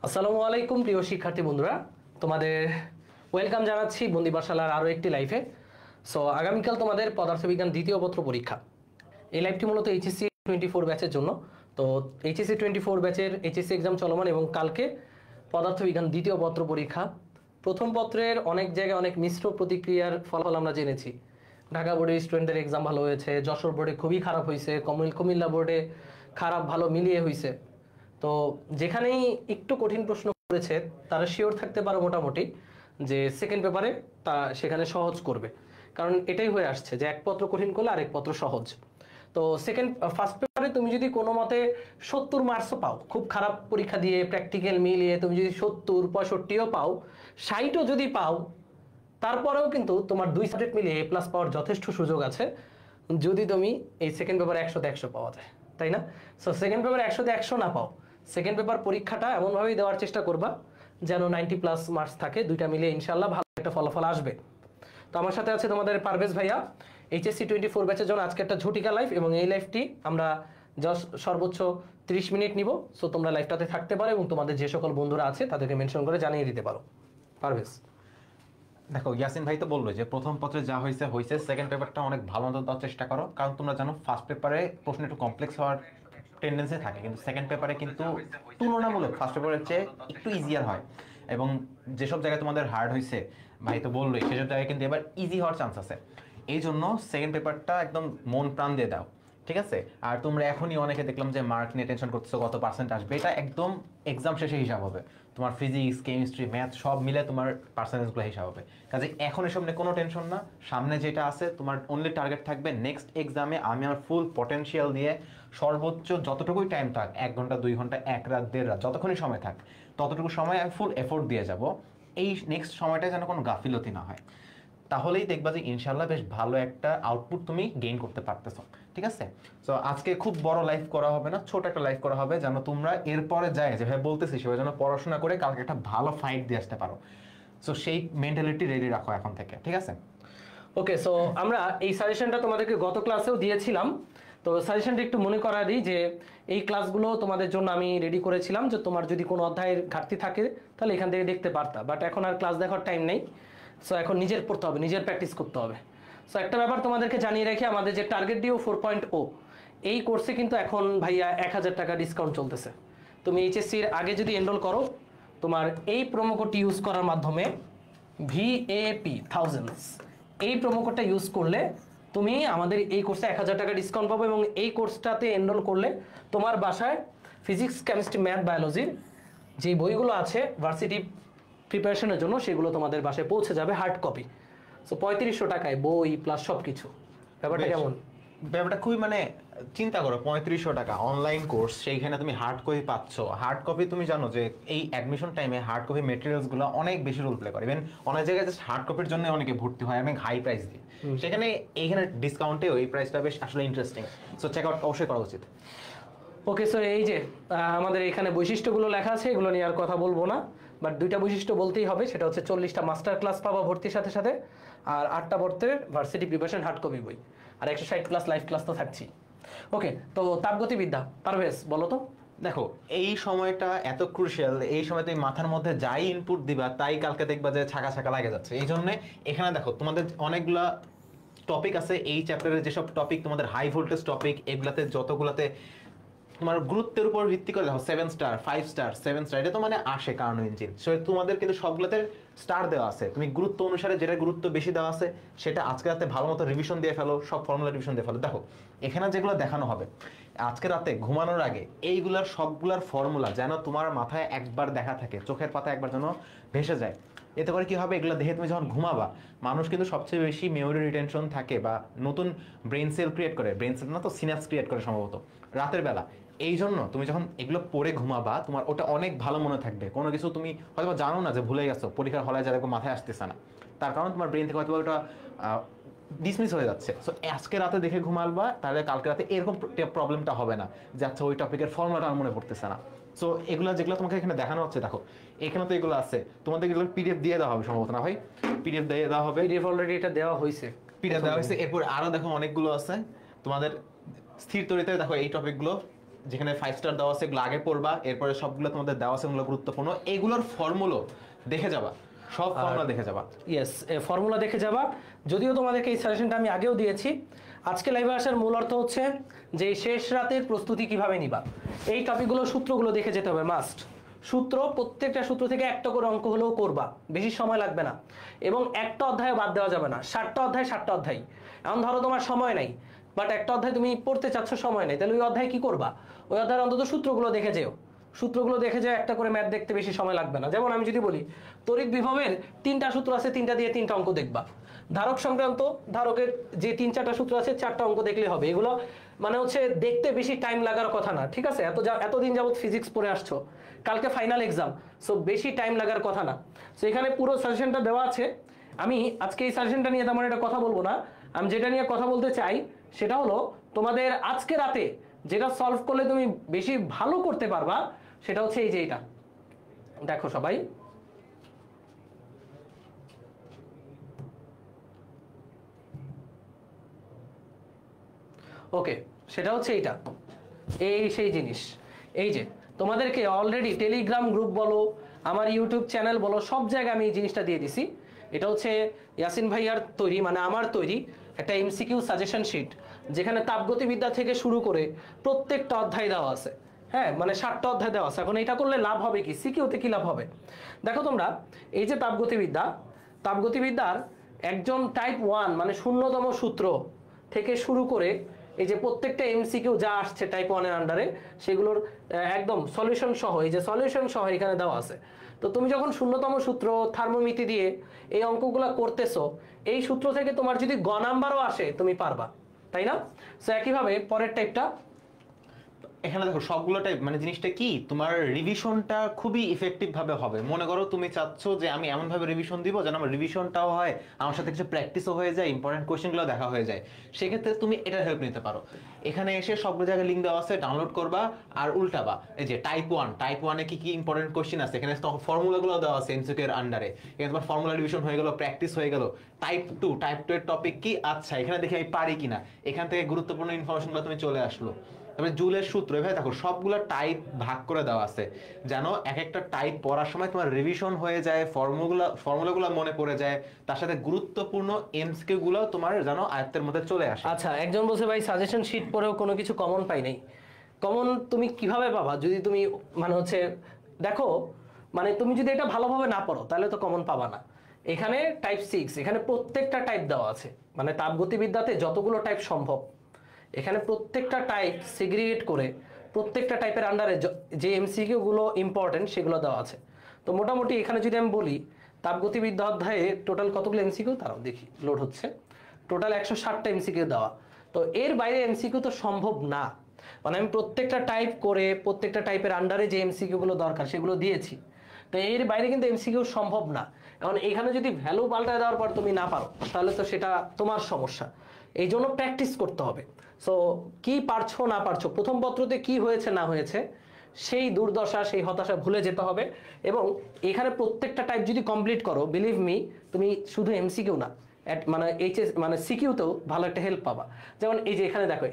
আসসালামু আলাইকুম প্রিয় শিক্ষার্থী বন্ধুরা, তোমাদের ওয়েলকাম জানাচ্ছি বন্দি পাঠশালার আরও একটি লাইফে। সো আগামীকাল তোমাদের পদার্থবিজ্ঞান দ্বিতীয় পত্র পরীক্ষা। এই লাইভটি মূলত এইচএসসি 24 ব্যাচের জন্য। তো এইচএসসি 24 ব্যাচের এইচএসসি এক্সাম চলমান এবং কালকে পদার্থবিজ্ঞান দ্বিতীয় পত্র পরীক্ষা। প্রথম পত্রের অনেক জায়গায় অনেক মিশ্র প্রতিক্রিয়ার ফলাফল আমরা জেনেছি। ঢাকা বোর্ডের স্টুডেন্টদের এক্সাম ভালো হয়েছে, যশোর বোর্ডে খুবই খারাপ হয়েছে, কুমিল্লা বোর্ডে খারাপ ভালো মিলিয়ে হয়েছে। তো যেখানেই একটু কঠিন প্রশ্ন করেছে তারা শিওর থাকতে পারো মোটামুটি যে সেকেন্ড পেপারে তা সেখানে সহজ করবে, কারণ এটাই হয়ে আসছে যে এক পত্র কঠিন করলে আরেক পত্র সহজ। তো ফার্স্ট পেপারে তুমি যদি কোনো মতে 70 মার্কসও পাও, খুব খারাপ পরীক্ষা দিয়ে প্র্যাকটিক্যাল মিলিয়ে তুমি যদি 70 65ও পাও, 60ও যদি পাও, তারপরেও কিন্তু তোমার 2 সাবজেক্ট মিলিয়ে এ প্লাস পাওয়ার যথেষ্ট সুযোগ আছে যদি তুমি এই সেকেন্ড পেপারে 100তে 100 পাওয়া যায়, তাই না? সো সেকেন্ড পেপারে 100তে 100 না পাও, সেকেন্ড পেপার পরীক্ষাটা এমনভাবেই দেওয়ার চেষ্টা করবা যেন 90+ মার্কস থাকে, দুইটা মিলে ইনশাল্লাহ ভালো একটা ফলাফল আসবে। তো আমার সাথে আছে তোমাদের পারভেজ ভাইয়া, এইচএসসি 24 ব্যাচের জন্য আজকে একটা ঝটিকা লাইভ, এবং এই লাইভটি আমরা সর্বোচ্চ 30 মিনিট নিব। সো তোমরা লাইভটাতে থাকতে পারো এবং তোমাদের যে সকল বন্ধুরা আছে তাদেরকে মেনশন করে জানিয়ে দিতে পারো। পারভেজ, দেখো ইয়াসিন ভাই তো বললো যে প্রথম পত্রে যা হয়েছে হয়েছে, সেকেন্ড পেপারটা অনেক ভালো মতো দেওয়ার চেষ্টা করো, কারণ তোমরা জানো ফার্স্ট পেপারে প্রশ্ন একটু কমপ্লেক্স হওয়ার টেন্ডেন্সি থাকে, কিন্তু সেকেন্ড পেপারে কিন্তু তুলনামূলক ফার্স্ট পেপারের চেয়ে একটু ইজিয়ার হয়। এবং যেসব জায়গায় তোমাদের হার্ড হয়েছে ভাই তো বললোই, সেসব জায়গায় কিন্তু এবার ইজি হওয়ার চান্স আছে। এই জন্য সেকেন্ড পেপারটা একদম মন প্রাণ দিয়ে দাও, ঠিক আছে? আর তোমরা এখনই অনেকে দেখলাম যে মার্ক নিয়ে টেনশন করতেছো, কত পার্সেন্ট আসবে, এটা একদম এক্সাম শেষে হিসাব হবে। তোমার ফিজিক্স, কেমিস্ট্রি, ম্যাথ সব মিলে তোমার পার্সেন্টেজগুলো হিসাব হবে। কাজে এখন এসব নিয়ে কোনো টেনশন না, সামনে যেটা আছে তোমার অনলি টার্গেট থাকবে নেক্সট এক্সামে আমি আমার ফুল পটেনশিয়াল দিয়ে সর্বোচ্চ যতটুকুই টাইম থাক, 1 ঘন্টা 2 ঘন্টা 1 রাত 1.5 রাত যতক্ষণই সময় থাক, ততটুকু সময় আমি ফুল এফোর্ট দিয়ে যাব। এই নেক্সট সময়টা যেন কোনো গাফিলতি না হয়, তাহলেই দেখবা যে ইনশাল্লাহ বেশ ভালো একটা আউটপুট তুমি গেইন করতে পারতেছো, ঠিক আছে? সো আজকে খুব বড় লাইভ করা হবে না, ছোট একটা লাইভ করা হবে যেন তোমরা এরপরে যায় যেভাবে বলতেছি সেভাবে যেন পড়াশোনা করে কালকে একটা ভালো ফাইট দিয়ে আসতে পারো। সো সেই মেন্টালিটি রেডি রাখো এখন থেকে, ঠিক আছে? ওকে। সো আমরা এই সাজেশনটা তোমাদেরকে গত ক্লাসেও দিয়েছিলাম, তো সাজেশনটা একটু মনে করা দিই যে এই ক্লাসগুলো তোমাদের জন্য আমি রেডি করেছিলাম যে তোমার যদি কোনো অধ্যায়ের ঘাটতি থাকে তাহলে এখান থেকে দেখতে পারতা, বাট এখন আর ক্লাস দেখার টাইম নেই। সো এখন নিজের পড়তে হবে, নিজের প্র্যাকটিস করতে হবে। সো একটা ব্যাপার তোমাদেরকে জানিয়ে রেখে, আমাদের যে টার্গেট ডিও 4.0 এই কোর্সে কিন্তু এখন ভাইয়া 1000 টাকা ডিসকাউন্ট চলতেছে। তুমি এইচএসসির আগে যদি এনরোল করো, তোমার এই প্রোমো কোডটি ইউজ করার মাধ্যমে VAP থাউজেন্ডস এই প্রোমো কোডটা ইউজ করলে তুমি আমাদের এই কোর্সে 1000 টাকা ডিসকাউন্ট পাবো, এবং এই কোর্সটাতে এনরোল করলে তোমার বাসায় ফিজিক্স, কেমিস্ট্রি, ম্যাথ, বায়োলজির যে বইগুলো আছে ভার্সিটি প্রিপারেশনের জন্য সেগুলো তোমাদের বাসায় পৌঁছে যাবে হার্ড কপি। সো 3500 টাকায় বই প্লাস সব কিছু। ব্যাপারটা কেমন? ব্যাপারটা খুবই মানে চিন্তা করো, 3500 টাকা অনলাইন কোর্স, সেইখানে তুমি হার্ড কপি পাচ্ছ। হার্ড কপি তুমি জানো যে এই অ্যাডমিশন টাইমে হার্ড কপি মেটেরিয়ালসগুলো অনেক বেশি রোল প্লে করে, ইভেন অনেক জায়গায় জাস্ট হার্ড কপির জন্য অনেকে ভর্তি হয় অনেক হাই প্রাইস দিয়ে, সেখানে এইখানে ডিসকাউন্টে ওই প্রাইসটা বেশ আসলে ইন্টারেস্টিং। সো চেক আউট অবশ্যই করা উচিত। ওকে। সো এই যে আমাদের এখানে বৈশিষ্ট্যগুলো লেখা আছে, এগুলো নিয়ে আর কথা বলবো না, বাট দুইটা বৈশিষ্ট্য বলতেই হবে, সেটা হচ্ছে 40টা মাস্টার ক্লাস পাবা ভর্তির সাথে সাথে, আর 8টা পড়তে ভার্সিটি প্রিপারেশন হার্ড কপি বই, আর 160+ লাইভ ক্লাস তো থাকছি। ওকে। তো তাপগতিবিদ্যা, পারভেজ বলো তো। দেখো এই সময়টা এত ক্রুশিয়াল, এই সময় তুমি মাথার মধ্যে যাই ইনপুট দিবা তাই কালকে দেখবা যে ছাকা ছাকা লাগে যাচ্ছে। এই জন্য এখানে দেখো তোমাদের অনেকগুলা টপিক আছে, এই চ্যাপ্টারের যেসব টপিক তোমাদের হাই ভোল্টেজ টপিক, এগুলাতে যতগুলাতে তোমার গুরুত্বের উপর ভিত্তি করে দেখো 7 স্টার 5 স্টার 7 স্টার, এটা তো মানে আসে কারণ ইঞ্জিন। সো তোমাদের কিন্তু সবগুলোতে স্টার দেওয়া আছে, তুমি গুরুত্ব অনুসারে যেটা গুরুত্ব বেশি দেওয়া আছে সেটা আজকে রাতে ভালো মতো রিভিশন দিয়ে ফেলো, সব ফর্মুলা রিভিশন দিয়ে ফেলো। দেখো এখানে যেগুলো দেখানো হবে আজকে রাতে ঘুমানোর আগে, এইগুলার সবগুলার ফর্মুলা যেন তোমার মাথায় একবার দেখা থাকে, চোখের পাতা একবার যেন ভেসে যায়। এতে করে কি হবে, এগুলো দেখে তুমি যখন ঘুমাবা, মানুষ কিন্তু সবচেয়ে বেশি মেমোরি রিটেনশন থাকে বা নতুন ব্রেন সেল ক্রিয়েট করে, ব্রেন সেল না তো সিনাপস ক্রিয়েট করে সম্ভবত রাতের বেলা। এই জন্য তুমি যখন এগুলো পড়ে ঘুমাবা তোমার ওটা অনেক ভালো মনে থাকবে। কোনো কিছু তুমি হয়তো জানো না যে ভুলে গেছো, পরীক্ষার হলে যারা মাথায় আসতেছে না, তার কারণ তোমার ব্রেন থেকে হয়তো ওটা ডিসমিস হয়ে যাচ্ছে। সো আজকে রাতে দেখে ঘুমালবা, তাহলে কালকে রাতে এরকম প্রবলেমটা হবে না যে আচ্ছা ওই টপিকের ফর্মুলাটা আর মনে পড়তেছে না। সো এগুলো যেগুলো তোমাকে এখানে দেখানো হচ্ছে, দেখো এখানে তো এগুলো আছে, তোমাদের এগুলো পিডিএফ দিয়ে দেওয়া হবে সম্ভবত, না ভাই? পিডিএফ দিয়ে দেওয়া হবে, পিডিএফ অলরেডি এটা দেওয়া হয়েছে, পিডিএফ দেওয়া হয়েছে। এরপর আরো দেখো অনেকগুলো আছে তোমাদের স্থির তরিতে, দেখো এই টপিকগুলো যেখানে 5 স্টার দেওয়া আছে এগুলো আগে পড়বা, এরপরে সবগুলো তোমাদের দেওয়া আছে এগুলো গুরুত্বপূর্ণ, এগুলোর ফর্মুলা দেখে যাবা, সব ফর্মুলা দেখে যাবা। ইয়েস, ফর্মুলা দেখে যাবা। যদিও তোমাদেরকে এই সাজেশনটা আমি আগেও দিয়েছি। আজকে লাইভে আসার মূল অর্থ হচ্ছে যে শেষ রাতের প্রস্তুতি কিভাবে নিবা, এই টপিকগুলো সূত্রগুলো দেখে যেতে হবে মাস্ট। সূত্র, প্রত্যেকটা সূত্র থেকে একটা করে অঙ্ক হলেও করবা, বেশি সময় লাগবে না। এবং একটা অধ্যায় বাদ দেওয়া যাবে না, 7টা অধ্যায় 7টা অধ্যায়। এখন ধরো তোমার সময় নাই, বাট একটা অধ্যায় তুমি পড়তে চাচ্ছ, সময় নেই, তাহলে ওই অধ্যায় কি করবা? ওই অধ্যায়ের অন্তত সূত্রগুলো দেখে যেও, সূত্রগুলো দেখে যায়, একটা করে ম্যাথ দেখতে বেশি সময় লাগবে না। যেমন আমি যদি বলি তড়িৎ বিভবের 3টা সূত্র আছে, 3টা দিয়ে 3টা অঙ্ক দেখবা। ধারক সংক্রান্ত ধারকের যে 3-4টা সূত্র আছে, 4টা অঙ্ক দেখলে হবে। এগুলো মানে হচ্ছে দেখতে বেশি টাইম লাগার কথা না, ঠিক আছে? এতদিন যাবত ফিজিক্স পড়ে আসছো, কালকে ফাইনাল এক্সাম, সো বেশি টাইম লাগার কথা না। সো এখানে পুরো সাজেশনটা দেওয়া আছে। আমি আজকে এই সাজেশনটা নিয়ে তেমন একটা কথা বলবো না। আমি যেটা নিয়ে কথা বলতে চাই সেটা হলো তোমাদের আজকে রাতে যেটা সলভ করলে তুমি বেশি ভালো করতে পারবা, সেটা হচ্ছে এই যে এটা দেখো সবাই, ওকে, সেটা হচ্ছে এইটা, এই সেই জিনিস। এই যে তোমাদেরকে অলরেডি টেলিগ্রাম গ্রুপ বলো, আমার ইউটিউব চ্যানেল বলো, সব জায়গায় আমি এই জিনিসটা দিয়ে দিছি। এটা হচ্ছে ইয়াসিন ভাইয়ার তৈরি, মানে আমার তৈরি একটা এমসিকিউ সাজেশন শিট, যেখানে তাপগতিবিদ্যা থেকে শুরু করে প্রত্যেকটা অধ্যায় দেওয়া আছে। হ্যাঁ, মানে 7টা অধ্যায় দেওয়া আছে। এখন এটা করলে লাভ হবে কি, সিকিউতে কি লাভ হবে? দেখো তোমরা, এই যে তাপগতিবিদ্যার একজন টাইপ 1 মানে 0তম সূত্র থেকে শুরু করে এই যে প্রত্যেকটা এমসিকিউ যা আসছে টাইপ 1 এর আন্ডারে, সেগুলোর একদম সলিউশন সহ, এই যে সলিউশন সহ এখানে দেওয়া আছে। তো তুমি যখন 0তম সূত্র থার্মোমিতি দিয়ে এই অঙ্কগুলো করতেছো, এই সূত্র থেকে তোমার যদি গ নাম্বারও আসে তুমি পারবা, তাই না? সো একইভাবে পরের টাইপটা, এখানে দেখো সবগুলো টাইপ, মানে জিনিসটা কি, তোমার রিভিশনটা খুবই ইফেক্টিভ ভাবে হবে। মনে করো তুমি চাচ্ছ যে আমি এমন ভাবে রিভিশন দিব যেন আমার রিভিশনটাও হয়, আমার সাথে কিছু প্র্যাকটিসও হয়ে যায়, ইম্পর্টেন্ট কোয়েশ্চেনগুলো দেখা হয়ে যায়, সেক্ষেত্রে তুমি এটার হেল্প নিতে পারো। এখানে এসে সবগুলো জায়গায় লিঙ্ক দেওয়া আছে, ডাউনলোড করবা আর উল্টাবা। এই যে টাইপ 1 এ কি কি ইম্পর্টেন্ট কোয়েশ্চেন আছে, এখানে ফর্মুলাগুলো দেওয়া আছে এমসিকিউ এর আন্ডারে, এখানে তোমার ফর্মুলা রিভিশন হয়ে গেল, প্র্যাকটিস হয়ে গেল। টাইপ 2 এর টপিক কি, আচ্ছা এখানে দেখি আমি পারি কিনা, এখান থেকে গুরুত্বপূর্ণ ইনফরমেশনগুলো তুমি চলে আসলো। তারপরে জুলের সূত্র, এভাবে দেখো সবগুলো টাইপ ভাগ করে দেওয়া আছে, যেন এক একটা টাইপ পড়ার সময় তোমার রিভিশন হয়ে যায়, ফর্মুলাগুলো মনে পড়ে যায়, তার সাথে গুরুত্বপূর্ণ এমসিকিউ গুলো তোমার যেন আয়ত্তের মধ্যে চলে আসে। আচ্ছা, একজন বলছে ভাই সাজেশন শিট পড়েও কোনো কিছু কমন পাই নাই। কমন তুমি কিভাবে পাবা? যদি তুমি মানে হচ্ছে দেখো, মানে তুমি যদি এটা ভালোভাবে না পড়ো তাহলে তো কমন পাবা না। এখানে টাইপ 6, এখানে প্রত্যেকটা টাইপ দেওয়া আছে, মানে তাপগতিবিদ্যাতে যতগুলো টাইপ সম্ভব এখানে প্রত্যেকটা টাইপ সিগ্রিগেট করে প্রত্যেকটা টাইপের আন্ডারে যে এমসিকিউ গুলো ইম্পর্টেন্ট সেগুলো দেওয়া আছে। তো মোটামুটি এখানে যদি আমি বলি তাপগতিবিদ্যা অধ্যায়ে টোটাল কতগুলো এমসিকিউ, তারাও দেখি, লোড হচ্ছে, টোটাল 160টা এমসিকিউ দেওয়া। তো এর বাইরে এমসিকিউ তো সম্ভব না, মানে আমি প্রত্যেকটা টাইপ করে প্রত্যেকটা টাইপের আন্ডারে যে এমসিকিউ গুলো দরকার সেগুলো দিয়েছি। তো এর বাইরে কিন্তু এমসিকিউ সম্ভব না। এখন এখানে যদি ভ্যালু পাল্টায় দেওয়ার পর তুমি না পারো তাহলে তো সেটা তোমার সমস্যা। এই জন্য প্র্যাকটিস করতে হবে। সো কি পারছো না পারছো, প্রথম পত্রতে কি হয়েছে না হয়েছে সেই দুর্দশা, সেই হতাশা ভুলে যেতে হবে। এবং এখানে প্রত্যেকটা টাইপ যদি কমপ্লিট করো, বিলিভ মি, তুমি শুধু এমসিকিউ না, মানে এইচএস মানে সিকিউতেও ভালো একটা হেল্প পাবা। যেমন এই যে এখানে দেখো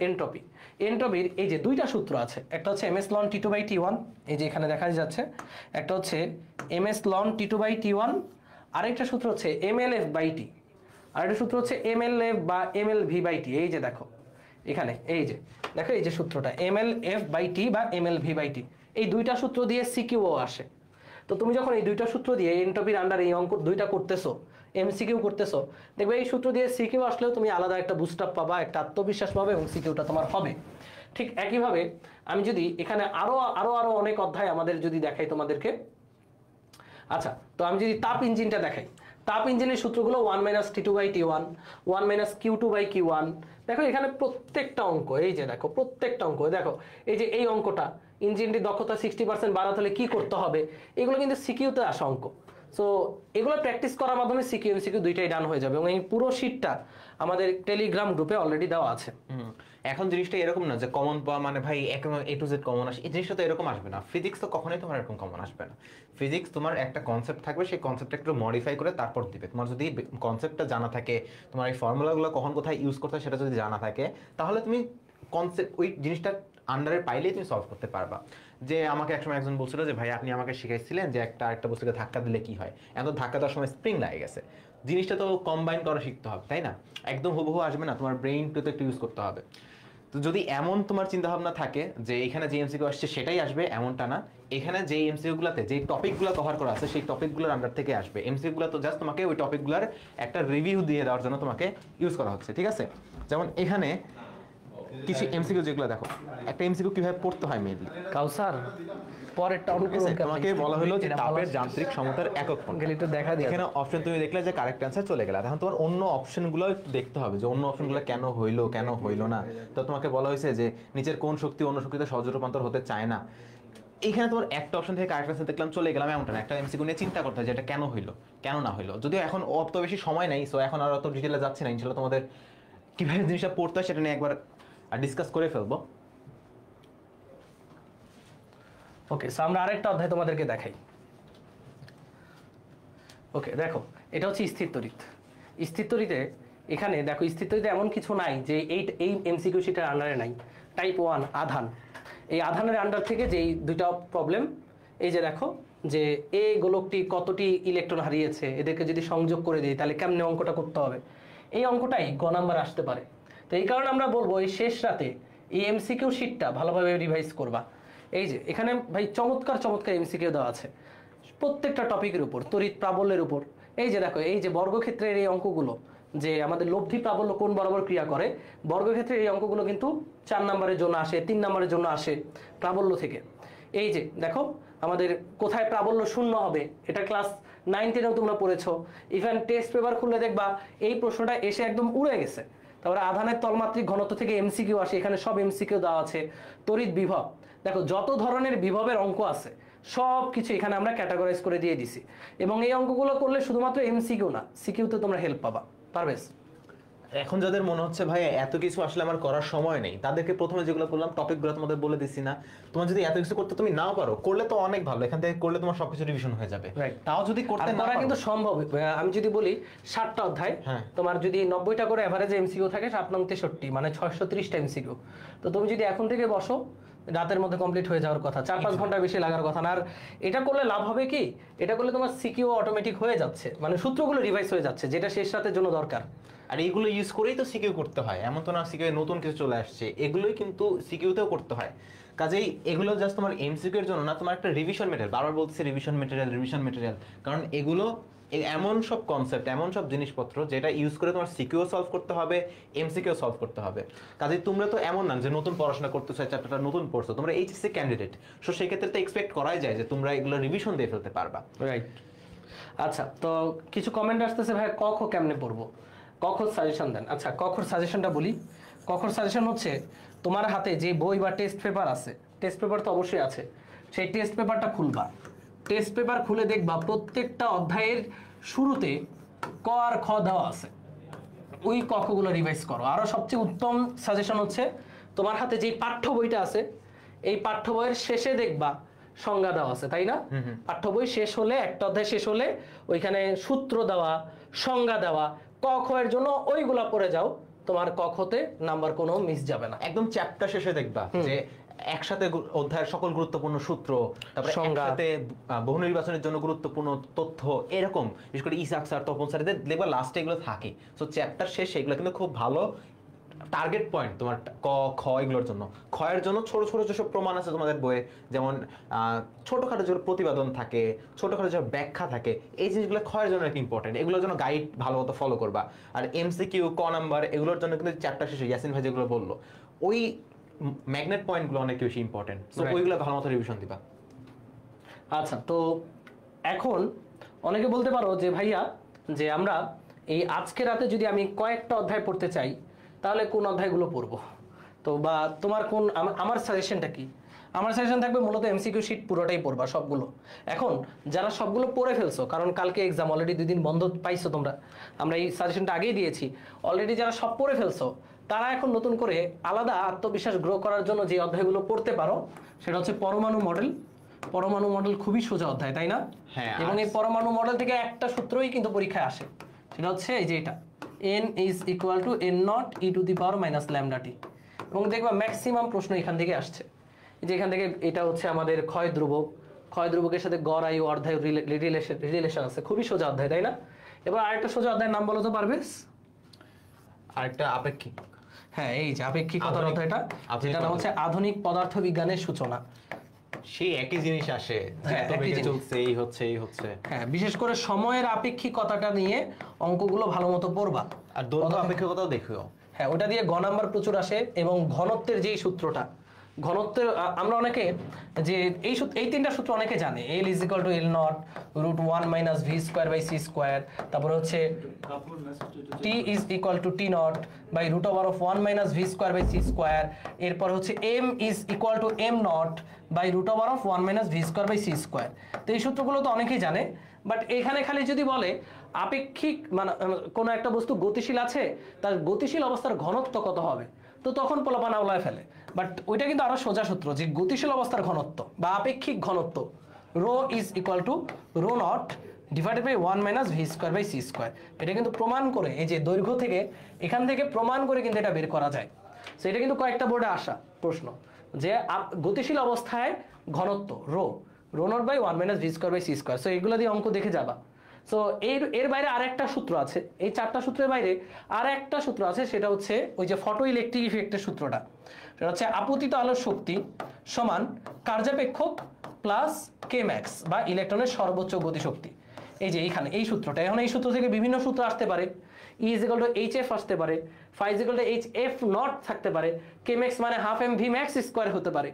এনট্রপির এই যে 2টা সূত্র আছে, একটা হচ্ছে এমএস লন T2/T1, এই যে এখানে দেখা যাচ্ছে, একটা হচ্ছে এমএস লন T2/T1, আরেকটা সূত্র হচ্ছে MLF/T, আরেকটা সূত্র হচ্ছে MLF বা MLV/T। এই যে দেখো এখানে, এই যে দেখো এই যে সূত্রটা MLF/T বা MLV/T, এই 2টা সূত্র দিয়ে সিকিউও আসে। তো তুমি যখন এই 2টা সূত্র দিয়ে এনট্রপির আন্ডারে এই অঙ্ক 2টা করতেছো, এমসিকিউ করতেছো, দেখবে এই সূত্র দিয়ে সিকিউ আসলেও তুমি আলাদা একটা বুস্ট আপ পাবা, একটা আত্মবিশ্বাস পাবে এবং সিকিউটা তোমার হবে। ঠিক একইভাবে আমি যদি এখানে আরো অনেক অধ্যায় আমাদের যদি দেখাই তোমাদেরকে, আচ্ছা, তো আমি যদি তাপ ইঞ্জিনটা দেখাই, তাপ ইঞ্জিনের সূত্রগুলো 1 - T2/T1, 1 - Q2/Q1। দেখো এখানে প্রত্যেকটা অঙ্ক, এই যে দেখো প্রত্যেকটা অঙ্ক, দেখো এই যে এই অঙ্কটা, ইঞ্জিনটির দক্ষতা 60% বাড়াতে হলে কি করতে হবে, এগুলো কিন্তু সিকিউতে আসা অঙ্ক। সো এগুলো প্র্যাকটিস করার মাধ্যমে সিকিউ এমসিকিউ দুইটাই ডান হয়ে যাবে এবং এই পুরো শিটটা আমাদের টেলিগ্রাম গ্রুপে অলরেডি দেওয়া আছে। এখন জিনিসটা এরকম না যে কমন পাওয়া মানে ভাই একদম A to Z কমন আসে, এই জিনিসটা তো এরকম আসবে না। ফিজিক্স তো কখনোই তোমার এরকম কমন আসবে না। ফিজিক্স তোমার একটা কনসেপ্ট থাকবে, সেই কনসেপ্টটা একটু মডিফাই করে তারপর দিবে। তোমার যদি কনসেপ্টটা জানা থাকে, তোমার এই ফর্মুলাগুলো কখন কোথায় ইউজ করতে হয় সেটা যদি জানা থাকে, তাহলে তুমি কনসেপ্ট ওই জিনিসটা আন্ডারে পাইলেই তুমি সলভ করতে পারবা। যে আমাকে একসময় একজন বলছিল যে ভাই আপনি আমাকে শিখাইছিলেন যে একটা বস্তুকে ধাক্কা দিলে কি হয়, এখন ধাক্কা দেওয়ার সময় স্প্রিং লাগে গেছে, জিনিসটা তো কম্বাইন করা শিখতে হবে, তাই না? একদম হুবহু আসবে না, তোমার ব্রেইনটা তো একটু ইউজ করতে হবে। তো যদি এমন তোমার চিন্তা ভাবনা থাকে যে এখানে যে এমসিকিউ আসছে সেটাই আসবে, এমনটা না। এখানে যে এমসিকিউগুলোতে যে টপিকগুলো কভার করা আছে সেই টপিকগুলোর আন্ডার থেকে আসবে। এমসিকিউগুলো তো জাস্ট তোমাকে ওই টপিকগুলোর একটা রিভিউ দিয়ে দেওয়ার জন্য তোমাকে ইউজ করা হচ্ছে, ঠিক আছে? যেমন এখানে কিছু এমসিকিউ যেগুলো দেখো, একটা এমসিকিউ কিভাবে পড়তে হয় মেবি কাউসার পরেরটা অন করুন। তোমাকে বলা হলো যে তাপের যান্ত্রিক সমতার একক কোনটা। গেলিটা দেখা দিয়ে এখানে অপশন তুমি দেখলে যে কারেক্ট অ্যান্সার চলে গেল। এখন তোমার অন্য অপশনগুলো একটু দেখতে হবে যে অন্য অপশনগুলো কেন হইলো না। তো তোমাকে বলা হয়েছে যে নিচের কোন শক্তি অন্য শক্তিতে সহজ রূপান্তর হতে চায় না। এইখানে তোমার একটা অপশন থেকে কারেক্ট অ্যান্সার দেখলাম চলে গেলাম, এমনটা না। একটা এমসিকিউ নিয়ে চিন্তা করতে হয় যে এটা কেন হইলো, কেন না হইলো। যদিও এখন অত বেশি সময় নেই, সো এখন আর অত ডিটেলে যাচ্ছি না। ইনশাল্লাহ তোমাদের কিভাবে জিনিসটা পড়তে হয় সেটা নিয়ে একবার ডিসকাস করে ফেলবো। ওকে, সো আমরা আরেকটা অধ্যায় তোমাদেরকে দেখাই। ওকে দেখো, এটা হচ্ছে স্থির তড়িৎ। স্থির তড়িতে এখানে দেখো, স্থির তড়িতে এমন কিছু নাই যে এই এমসিকিউ শিটের আন্ডারে নাই। টাইপ 1 আধান, এই আধানের আন্ডার থেকে যেই দুইটা প্রবলেম, এই যে দেখো যে এ গোলকটি কতটি ইলেকট্রন হারিয়েছে, এদেরকে যদি সংযোগ করে দিই তাহলে কেমনে অঙ্কটা করতে হবে, এই অঙ্কটাই গ নাম্বার আসতে পারে। তো এই কারণে আমরা বলবো এই শেষ রাতে এই এমসিকিউ শিটটা ভালোভাবে রিভাইজ করবা। এই যে এখানে ভাই চমৎকার এমসিকিউ দেওয়া আছে প্রত্যেকটা টপিকের উপর, তড়িৎ প্রাবল্যের উপর। এই যে দেখো, এই যে বর্গক্ষেত্রের এই অঙ্কগুলো, যে আমাদের লব্ধি প্রাবল্য কোন বরাবর ক্রিয়া করে, বর্গক্ষেত্রের এই অঙ্কগুলো কিন্তু 4 নম্বরের জন্য আসে, 3 নম্বরের জন্য আসে প্রাবল্য থেকে। এই যে দেখো আমাদের কোথায় প্রাবল্য শূন্য হবে, এটা ক্লাস 9 10-এও তোমরা পড়েছো। ইভেন টেস্ট পেপার খুললে দেখবা এই প্রশ্নটা এসে একদম উড়ে গেছে। তারপরে আধানের তলমাত্রিক ঘনত্ব থেকে এমসিকিউ আসে, এখানে সব এমসিকিউ দেওয়া আছে। তড়িৎ বিভব, দেখো যত ধরনের বিভবের অঙ্ক আছে সব কিছু এখানে আমরা ক্যাটাগরাইজ করে দিয়ে দিছি। এবং এই অঙ্কগুলো করলে শুধুমাত্র এমসিকিউ না, সিকিউতে তোমরা হেল্প পাবা। পারবেশ? এখন যাদের মনে হচ্ছে ভাই এত কিছু আসলে আমার করার সময় নেই, তাদেরকে প্রথমে যেগুলো করলাম টপিকগুলো তোমাদের বলে দিছি না। তোমার যদি এত কিছু করতে তুমি নাও পারো, করলে তো অনেক ভালো, এখান থেকে করলে তোমার সবকিছু রিভিশন হয়ে যাবে। তাও যদি করতে না পারো কিন্তু সম্ভব। আমি যদি বলি 7টা অধ্যায়, তোমার যদি 90টা করে এভারেজ এমসিকিউ থাকে, 7 9 63 মানে 630টা এমসিকিউ। তো তুমি যদি এখন থেকে বসো, রাতের মধ্যে কমপ্লিট হয়ে যাওয়ার কথা, 4-5 ঘন্টা বেশি লাগার কথা না। আর এটা করলে লাভ হবে কি, এটা করলে তোমার সিকিউ অটোমেটিক হয়ে যাচ্ছে, মানে সূত্রগুলো রিভাইজ হয়ে যাচ্ছে, যেটা শেষ রাতের জন্য দরকার। আর এইগুলো ইউজ করেই তো সিকিউ করতে হয়, এমন তো না সিকিউ নতুন কিছু চলে আসছে, এগুলোই কিন্তু সিকিউতেও করতে হয়। কাজেই এগুলো জাস্ট তোমার এমসিকিউ এর জন্য না, তোমার একটা রিভিশন ম্যাটেরিয়াল। বারবার বলতেছি রিভিশন ম্যাটেরিয়াল, কারণ এগুলো এমন সব কনসেপ্ট, এমন সব জিনিসপত্র যেটা ইউজ করে তোমার সিকিউ সলভ করতে হবে, এমসিকিউ সলভ করতে হবে। কাজেই তোমরা তো এমন না যে নতুন পড়াশোনা করতেছো, চ্যাপ্টারটা নতুন পড়ছো, তোমরা এইচএসসি ক্যান্ডিডেট, সো সেই ক্ষেত্রে তো এক্সপেক্ট করাই যায় যে তোমরা এগুলো রিভিশন দিয়ে ফেলতে পারবা। রাইট। আচ্ছা, তো কিছু কমেন্ট আসতেছে, ভাই ক খ কেমনে পড়বো, ক খ সাজেশন দেন। আচ্ছা, ক খর সাজেশনটা বলি। ক খর সাজেশন হচ্ছে তোমার হাতে যে বই বা টেস্ট পেপার আছে, টেস্ট পেপার তো অবশ্যই আছে, সেই টেস্ট পেপারটা খুলবা। টেস্ট পেপার খুলে দেখবা প্রত্যেকটা অধ্যায়ের শুরুতে ক আর খ দেওয়া আছে, ওই ক খগুলো রিভাইজ করো। আরো সবচেয়ে উত্তম সাজেশন হচ্ছে তোমার হাতে যে পাঠ্য বইটা আছে, এই পাঠ্য বইয়ের শেষে দেখবা সংজ্ঞা দেওয়া আছে, তাই না? পাঠ্য বই শেষ হলে, একটা অধ্যায় শেষ হলে ওইখানে সূত্র দেওয়া, সংজ্ঞা দেওয়া, ক খ এর জন্য ওইগুলা পড়ে যাও, তোমার ক খতে নাম্বার কোনো মিস যাবে না। একদম চ্যাপ্টার শেষে দেখবা যে একসাথে অধ্যায়ের সকল গুরুত্বপূর্ণ সূত্র, তারপরে একসাথে বহু নির্বাচনের জন্য গুরুত্বপূর্ণ তথ্য, এরকম বিশেষ করে ইসাক স্যার, তপন স্যার, এদের দেখবা লাস্টে এগুলো থাকে। সো চ্যাপ্টার শেষে এগুলো কিন্তু খুব ভালো টার্গেট পয়েন্ট তোমার ক খ এগুলোর জন্য। ক্ষয়ের জন্য ছোট ছোট যেসব প্রমাণ আছে তোমাদের বইয়ে, যেমন ছোটখাটো যে প্রতিবেদন থাকে, ছোটখাটো যে ব্যাখ্যা থাকে, এই জিনিসগুলো ক্ষয়ের জন্য একটা ইম্পর্টেন্ট, এগুলোর জন্য গাইড ভালো মতো ফলো করবা। আর এমসিকিউ, ক নাম্বার, এগুলোর জন্য কিন্তু চ্যাপ্টার শেষে ইয়াসিন ভাই যেগুলো বললো, ওই ম্যাগনেট পয়েন্টগুলো অনেক বেশি ইম্পর্টেন্ট, সো ওইগুলো ভালো মতো রিভিশন দিবা। আচ্ছা, তো এখন অনেকে বলতে পারো যে ভাইয়া, যে আমরা এই আজকে রাতে যদি আমি কয়েকটা অধ্যায় পড়তে চাই, তাহলে কোন অধ্যায়গুলো পড়বো? তো বা তোমার কোন, আমার সাজেশনটা কি? আমার সাজেশন থাকবে মূলত এমসিকিউ শিট পুরোটাই পড়বা, সবগুলো। এখন যারা সবগুলো পড়ে ফেলছো, কারণ কালকে এক্সাম, অলরেডি 2 দিন বন্ধ পাইছো তোমরা, আমরা এই সাজেশনটা আগেই দিয়েছি, অলরেডি যারা সব পড়ে ফেলছো, তারা এখন নতুন করে আলাদা আত্মবিশ্বাস গ্রো করার জন্য যে অধ্যায়গুলো পড়তে পারো, সেটা হচ্ছে পরমাণু মডেল। পরমাণু মডেল খুবই সোজা অধ্যায়, তাই না? হ্যাঁ। এবং এই পরমাণু মডেল থেকে একটা সূত্রই কিন্তু পরীক্ষায় আসে, সেটা হচ্ছে এই যে এটা, n is equal to n naught e to the power minus lambda t। এবং দেখবা ম্যাক্সিমাম প্রশ্ন এখান থেকে আসছে, যে এখান থেকে এটা হচ্ছে আমাদের ক্ষয় ধ্রুবক, ক্ষয় ধ্রুবকের সাথে গড় আয়ু অর্ধায়ু রিলেশন আছে, খুবই সোজা অধ্যায় তাই না? এবার আরেকটা সোজা অধ্যায়ের নাম বলো তো পারভেজ? আরেকটা আপেক্ষিক। হ্যাঁ এই যে আপেক্ষিকতার অধ্যায়টা, যেটা নাম হচ্ছে আধুনিক পদার্থবিজ্ঞানের সূচনা। সেই একই জিনিস আসে, এত বেগে চলছে, এই হচ্ছে। হ্যাঁ, বিশেষ করে সময়ের আপেক্ষিকতাটা নিয়ে অঙ্কগুলো ভালো মতো পড়বা, আর দৈর্ঘ্য আপেক্ষিকতাও দেখো। হ্যাঁ, ওটা দিয়ে গ নাম্বার প্রচুর আসে। এবং ঘনত্বের যেই সূত্রটা, ঘনত্বের আমরা অনেকে যে এই তিনটা সূত্র অনেকে জানে, L is equal to L not root 1 minus V square by C square, তারপরে হচ্ছে T is equal to T not by root over of 1 minus V square by C square, এরপর হচ্ছে M is equal to M not by root over of 1 minus V square by C square. তো এই সূত্রগুলো তো অনেকেই জানে, but এখানে খালি যদি বলে আপেক্ষিক মানে কোনো একটা বস্তু গতিশীল আছে, তার গতিশীল অবস্থার ঘনত্ব কত হবে, তো তখন পোলাপানা ওলায় ফেলে। বাট ওইটা কিন্তু আরো সোজা সূত্র, যে গতিশীল অবস্থার ঘনত্ব বা আপেক্ষিক ঘনত্ব rho is equal to rho naught divided by 1 minus V square by C square. এটা কিন্তু প্রমাণ করে, এই যে দৈর্ঘ্য থেকে এখান থেকে প্রমাণ করে কিন্তু এটা বের করা যায়। সো এটা কিন্তু কয়েকটা বোর্ডে আসা প্রশ্ন, যে গতিশীল অবস্থায় ঘনত্ব rho naught by 1 minus V square by C square. So এগুলো দিয়ে অঙ্ক দেখে যাবা। সো এর বাইরে আরেকটা সূত্র আছে, এই চারটা সূত্রের বাইরে আর একটা সূত্র আছে, সেটা হচ্ছে ওই যে ফটো ইলেকট্রিক ইফেক্টের সূত্রটা। সেটা হচ্ছে আপতিত আলোর শক্তি সমান কার্যাপেক্ষক প্লাস কে ম্যাক্স বা ইলেকট্রনের সর্বোচ্চ গতিশক্তি। এই যে এইখানে এই সূত্রটা, এখন এই সূত্র থেকে বিভিন্ন সূত্র আসতে পারে, E is equal to H F আসতে পারে, phi is equal to H F not থাকতে পারে, কে ম্যাক্স মানে half M V max square হতে পারে।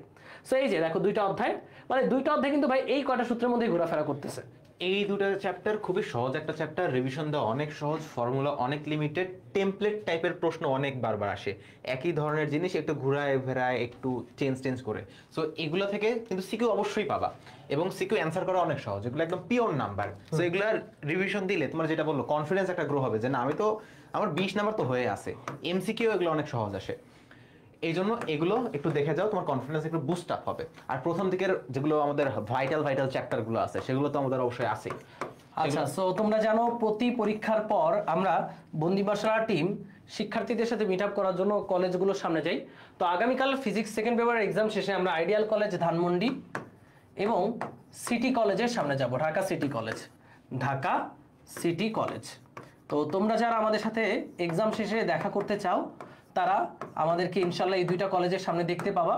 সো এই যে দেখো দুইটা অধ্যায়, মানে দুইটা অধ্যায় কিন্তু ভাই এই কয়টা সূত্রের মধ্যে ঘোরাফেরা করতেছে। এই দুটো চ্যাপ্টার খুবই সহজ একটা চ্যাপ্টার, রিভিশন দেওয়া অনেক সহজ, ফর্মুলা অনেক লিমিটেড, টেমপ্লেট টাইপের প্রশ্ন অনেক বারবার আসে, একই ধরনের জিনিস একটু ঘুরায় ফেরায় একটু চেঞ্জ করে। সো এগুলো থেকে কিন্তু সিকিউ অবশ্যই পাবা, এবং সিকিউ অ্যান্সার করা অনেক সহজ, এগুলো একদম পিওর নাম্বার। সো এগুলার রিভিশন দিলে তোমার যেটা বললো কনফিডেন্স একটা গ্রো হবে, যে না আমি তো আমার 20 নাম্বার তো হয়ে আছে, এমসিকিউ এগুলো অনেক সহজ আসে। এই জন্য এগুলো একটু দেখে যাও, তোমার কনফিডেন্স একটু বুস্ট আপ হবে। আর প্রথম দিকের যেগুলো আমাদের ভাইটাল চ্যাপ্টারগুলো আছে, সেগুলো তো আমাদের অবশ্যই আছে। আচ্ছা, সো তোমরা জানো প্রতি পরীক্ষার পর আমরা বন্দিবাসা টিম শিক্ষার্থীদের সাথে মিট আপ করার জন্য কলেজগুলোর সামনে যাই। তো আগামীকাল ফিজিক্স সেকেন্ড পেপার এক্সাম শেষে আমরা আইডিয়াল কলেজ ধানমন্ডি এবং সিটি কলেজের সামনে যাব, ঢাকা সিটি কলেজ। তো তোমরা যারা আমাদের সাথে এক্সাম শেষে দেখা করতে চাও, তারা আমাদেরকে ইনশাল্লাহ এই দুইটা কলেজের সামনে দেখতে পাবা।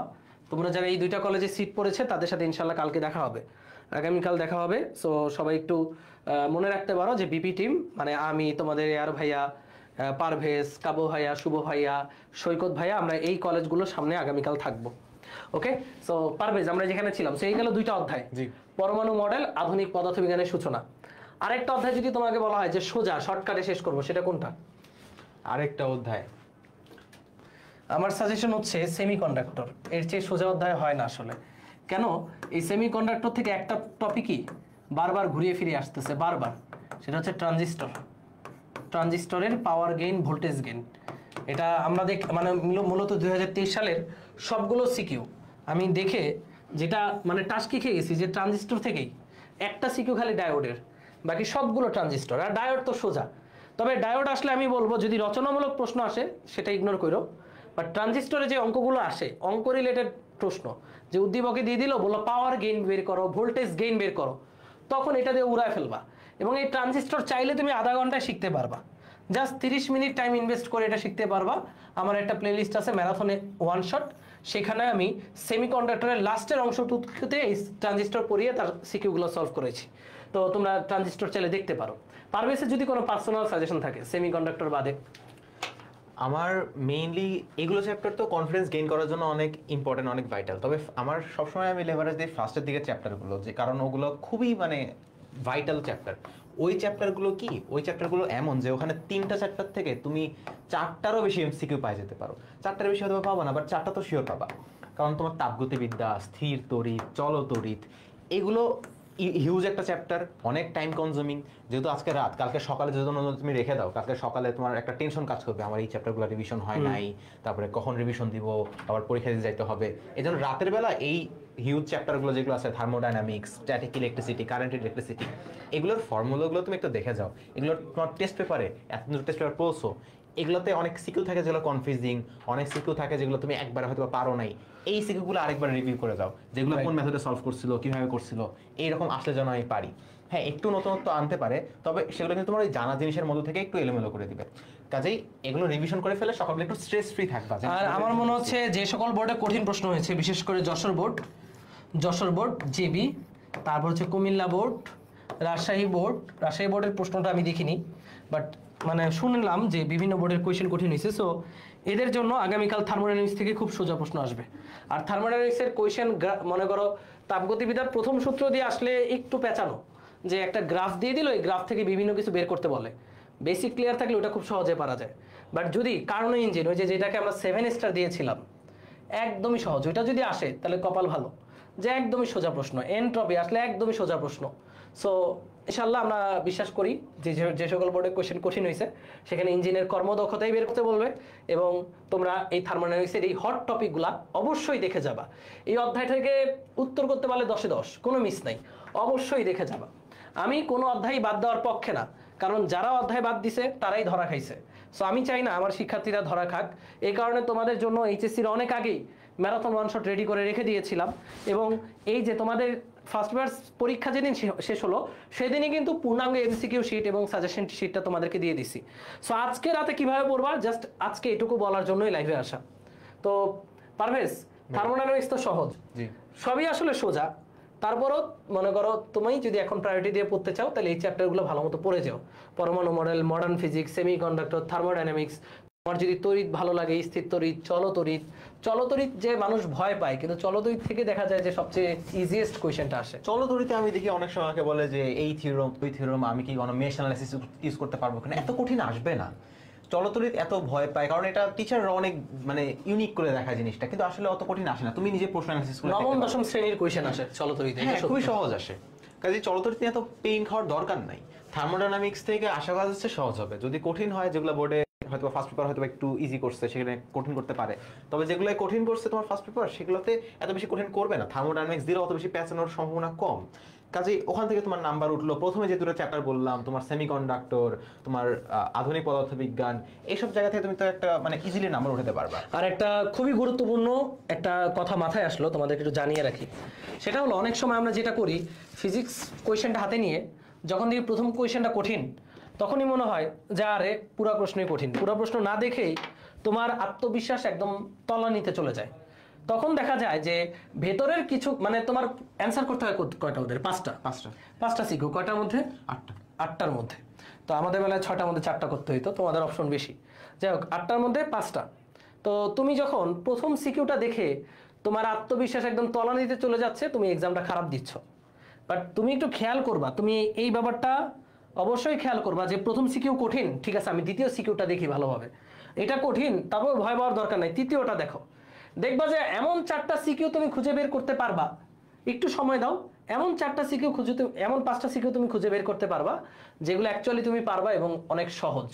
তোমরা যারা এই দুইটা কলেজে সিট পড়েছে, তাদের সাথে ইনশাল্লাহ কালকে দেখা হবে, আগামীকাল দেখা হবে। সো সবাই একটু মনে রাখতে পারো যে বিপি টিম মানে আমি, তোমাদের এয়ার ভাইয়া, পারভেজ, কাবু ভাইয়া, শুভ ভাইয়া, সৈকত ভাইয়া, আমরা এই কলেজগুলোর সামনে আগামীকাল থাকবো। ওকে, সো পারভেজ আমরা যেখানে ছিলাম সেই গেল দুইটা অধ্যায়, পরমাণু মডেল, আধুনিক পদার্থবিজ্ঞানের সূচনা। আরেকটা অধ্যায় যদি তোমাকে বলা হয় যে সোজা শর্টকাটে শেষ করবো, সেটা কোনটা? আরেকটা অধ্যায় আমার সাজেশন হচ্ছে সেমিকন্ডাক্টর। এর চেয়ে সোজা অধ্যায় হয় না আসলে। কেন? এই সেমিকন্ডাক্টর থেকে একটা টপিকই বারবার ঘুরিয়ে ফিরে আসতেছে বারবার, সেটা হচ্ছে ট্রানজিস্টরের পাওয়ার গেইন, ভোল্টেজ গেইন। এটা আমরা মানে মূলত 2023 সালের সবগুলো সিকিউ আমি দেখে যেটা মানে টাস্কি খেয়ে গেছি, যে ট্রানজিস্টর থেকেই একটা সিকিউ খালি ডায়োডের, বাকি সবগুলো ট্রানজিস্টর। আর ডায়োড তো সোজা, তবে ডায়োড আসলে আমি বলবো যদি রচনামূলক প্রশ্ন আসে সেটা ইগনোর করো, বাট ট্রানজিস্টরে যে অঙ্কগুলো আসে, অঙ্ক রিলেটেড প্রশ্ন, যে উদ্দীপকে দিয়ে দিল বললো পাওয়ার গেইন বের করো, ভোল্টেজ গেইন বের করো, তখন এটা দিয়ে উড়ায় ফেলবা। এবং এই ট্রানজিস্টর চাইলে তুমি আধা ঘন্টায় শিখতে পারবা, জাস্ট 30 মিনিট টাইম ইনভেস্ট করে এটা শিখতে পারবা। আমার একটা প্লেলিস্ট আছে ম্যারাথনে ওয়ান শট, সেখানে আমি সেমিকন্ডাক্টরের লাস্টের অংশটুকুতে এই ট্রানজিস্টর পড়িয়ে তার সিকিউগুলো সলভ করেছি। তো তোমরা ট্রানজিস্টর চাইলে দেখতে পারো। পারভেজের যদি কোনো পার্সোনাল সাজেশন থাকে সেমিকন্ডাক্টর বাদে? আমার মেইনলি এগুলো চ্যাপ্টার তো কনফিডেন্স গেইন করার জন্য অনেক ইম্পর্টেন্ট, অনেক ভাইটাল। তবে আমার সবসময় আমি লেভারেজ দিই ফার্স্টের দিকের চ্যাপ্টারগুলো, যে কারণ ওগুলো খুবই মানে ভাইটাল চ্যাপ্টার। ওই চ্যাপ্টারগুলো কি, ওই চ্যাপ্টারগুলো এমন যে ওখানে 3টা চ্যাপ্টার থেকে তুমি 4টারও বেশি এমসিকিউ পাই যেতে পারো। 4টার বেশি হয়তো পাবা না, বাট 4টা তো শিওর পাবা, কারণ তোমার তাপগতিবিদ্যা, স্থির তড়িৎ, চলতড়িৎ, এগুলো হিউজ একটা চ্যাপ্টার, অনেক টাইম কনজিউমিং। যেহেতু আজকে রাত, কালকে সকালে যদি তুমি রেখে দাও, কালকে সকালে তোমার একটা টেনশন কাজ করবে, আমার এই চ্যাপ্টারগুলো রিভিশন হয় নাই, তারপরে কখন রিভিশন দিব, আবার পরীক্ষা দিতে যাইতে হবে। এই জন্য রাতের বেলা এই হিউজ চ্যাপ্টারগুলো যেগুলো আছে, thermodynamics, static electricity, current electricity, এগুলোর ফর্মুলাগুলো তুমি একটু দেখে যাও। এগুলোর তোমার টেস্ট পেপারে, এত টেস্ট পেপার পড়ছো, এগুলোতে অনেক সিকিউ থাকে যেগুলো কনফিউজিং, অনেক সিকিউ থাকে যেগুলো তুমি একবার হয়তো পারো নাই, এই সিকিউগুলো আরেকবার রিভিউ করে দাও, যেগুলো কোন মেথডে সলভ করছিল, কিভাবে করছিল, এইরকম আসলে যেন আমি পারি। হ্যাঁ, একটু নতুনত্ব আনতে পারে, তবে সেগুলো কিন্তু তোমার ওই জানা জিনিসের মধ্যে থেকে একটু এলোমেলো করে দিবে। কাজেই এগুলো রিভিশন করে ফেলে সকালে একটু স্ট্রেস ফ্রি থাকবা। আর আমার মনে হচ্ছে যে সকল বোর্ডে কঠিন প্রশ্ন হয়েছে, বিশেষ করে যশোর বোর্ড, জেবি, তারপর হচ্ছে কুমিল্লা বোর্ড, রাজশাহী বোর্ডের প্রশ্নটা আমি দেখিনি, বাট মানে শুনলাম যে বিভিন্ন বোর্ডের কোয়েশ্চেন কঠিন হয়েছে। সো এদের জন্য আগামীকাল থার্মোডাইনামিক্স থেকে খুব সোজা প্রশ্ন আসবে। আর থার্মোডাইনামিক্সের কোয়েশ্চেন মনে করো তাপগতিবিদ্যার প্রথম সূত্র দিয়ে আসলে একটু পেঁচানো, যে একটা গ্রাফ দিয়ে দিল, এই গ্রাফ থেকে বিভিন্ন কিছু বের করতে বলে, বেসিক ক্লিয়ার থাকলে ওটা খুব সহজে পারা যায়। বাট যদি কার্নো ইঞ্জিন, ওই যেটাকে আমরা 7 স্টার দিয়েছিলাম, একদমই সহজ, ওইটা যদি আসে তাহলে কপাল ভালো, যে একদমই সোজা প্রশ্ন। এনট্রপি আসলে একদমই সোজা প্রশ্ন। সো ইনশাল্লাহ আমরা বিশ্বাস করি যে সকল বোর্ডে কোয়েশ্চেন কঠিন হয়েছে সেখানে ইঞ্জিনের কর্মদক্ষতাই বের করতে বলবে, এবং তোমরা এই থার্মোডাইনামিক্সের এই হট টপিকগুলা অবশ্যই দেখে যাবা। এই অধ্যায় থেকে উত্তর করতে পারলে 10-এ 10, কোনো মিস নাই, অবশ্যই দেখে যাবা। আমি কোনো অধ্যায় বাদ দেওয়ার পক্ষে না, কারণ যারা অধ্যায় বাদ দিছে তারাই ধরা খাইছে। সো আমি চাই না আমার শিক্ষার্থীরা ধরা খাক, এই কারণে তোমাদের জন্য এইচএসসির অনেক আগেই ম্যারাথন ওয়ান শট রেডি করে রেখে দিয়েছিলাম। এবং এই যে তোমাদের ফার্স্ট পেপার পরীক্ষা যেদিন শেষ হলো সেদিনই কিন্তু পূর্ণাঙ্গ এমসিকিউ শিট এবং সাজেশন শিটটা তোমাদেরকে দিয়ে দিছি। সো আজকে রাতে কিভাবে পড়বা, জাস্ট আজকে এটুকু বলার জন্যই লাইভে আসা। তো পারভেজ, থার্মোডাইনামিক্স তো সহজ, সবই আসলে সোজা, তারপরও মনে করো তুমি যদি এখন প্রায়োরিটি দিয়ে পড়তে চাও তাহলে এই চ্যাপ্টারগুলো ভালো মতো পড়ে যাও। পরমাণু model, modern physics, semiconductor, thermodynamics. তোমার যদি তড়িৎ ভালো লাগে, স্থির তড়িৎ, চলতড়িৎ যে মানুষ ভয় পায়, কিন্তু চলতড়িৎ থেকে দেখা যায় যে সবচেয়ে ইজিয়েস্ট কোয়েশ্চেনটা আসে। চলতড়িতে আমি দেখি অনেক সময় আমাকে বলে যে এই থিওরেম ওই থিওরেম আমি কি কোনো মেশ অ্যানালাইসিস ইউজ করতে পারবো কিনা, এত কঠিন আসবে না। চলতড়িৎ এত ভয় পায় কারণ এটা টিচাররা অনেক মানে ইউনিক করে দেখায় জিনিসটা, কিন্তু আসলে অত কঠিন আসে না, তুমি নিজে প্রশ্ন অ্যানালাইসিস করে নবম দশম শ্রেণীর কোয়েশ্চেন আসে চলতড়িতে, হ্যাঁ খুবই সহজ আসে। কাজে চলতড়িৎ নিয়ে এত পেইন খাওয়ার দরকার নাই। থার্মোডাইনামিক্স থেকে আশা করা যাচ্ছে সহজ হবে। যদি কঠিন হয়, যেগুলো বোর্ডে হয়তো ফার্স্ট পেপার হয়তো একটু ইজি করছে, সেখানে কঠিন করতে পারে, তবে যেগুলো কঠিন করছে তোমার ফার্স্ট পেপার সেগুলোতে এত বেশি কঠিন করবে না। থার্মোডাইনামিক্স দিলে অত বেশি প্যাচানোর সম্ভাবনা কম। কাজে ওখান থেকে তোমার নাম্বার উঠলো। প্রথমে যে দুটো চ্যাপ্টার বললাম, তোমার সেমিকন্ডাক্টর, তোমার আধুনিক পদার্থবিজ্ঞান, এইসব জায়গা থেকে তুমি তো একটা মানে ইজিলি নাম্বার উঠাতে পারবা। আর একটা খুবই গুরুত্বপূর্ণ একটা কথা মাথায় আসলো, তোমাদেরকে একটু জানিয়ে রাখি। সেটা হলো অনেক সময় আমরা যেটা করি, ফিজিক্স কোয়েশ্চেনটা হাতে নিয়ে যখন দেখি প্রথম কোয়েশ্চেনটা কঠিন, তখনই মনে হয় যে আরে পুরা প্রশ্নই কঠিন। পুরা প্রশ্ন না দেখেই তোমার আত্মবিশ্বাস একদম তলানিতে চলে যায়। তখন দেখা যায় যে ভেতরের কিছু মানে তোমার অ্যান্সার করতে হয় কয়টা, ওদের পাঁচটা সিকিউ, কয়টার মধ্যে? আটটার মধ্যে। তো আমাদের বেলায় 6টার মধ্যে 4টা করতে হইতো, তোমাদের অপশন বেশি। যাই হোক, 8টার মধ্যে 5টা। তো তুমি যখন প্রথম সিকিউটা দেখে তোমার আত্মবিশ্বাস একদম তলানিতে চলে যাচ্ছে, তুমি এক্সামটা খারাপ দিচ্ছ। বাট তুমি একটু খেয়াল করবা, তুমি এই ব্যাপারটা অবশ্যই খেয়াল করবা যে প্রথম সিকিউ কঠিন, ঠিক আছে আমি দ্বিতীয় সিকিউটা দেখি ভালোভাবে, এটা কঠিন, তারপর ভয় পাওয়ার দরকার নাই, তৃতীয়টা দেখো। দেখবা যে এমন 4টা সিকিউ তুমি খুঁজে বের করতে পারবা, একটু সময় দাও, এমন 4টা সিকিউ এমন 5টা সিকিউ তুমি খুঁজে বের করতে পারবা যেগুলো অ্যাকচুয়ালি তুমি পারবা এবং অনেক সহজ।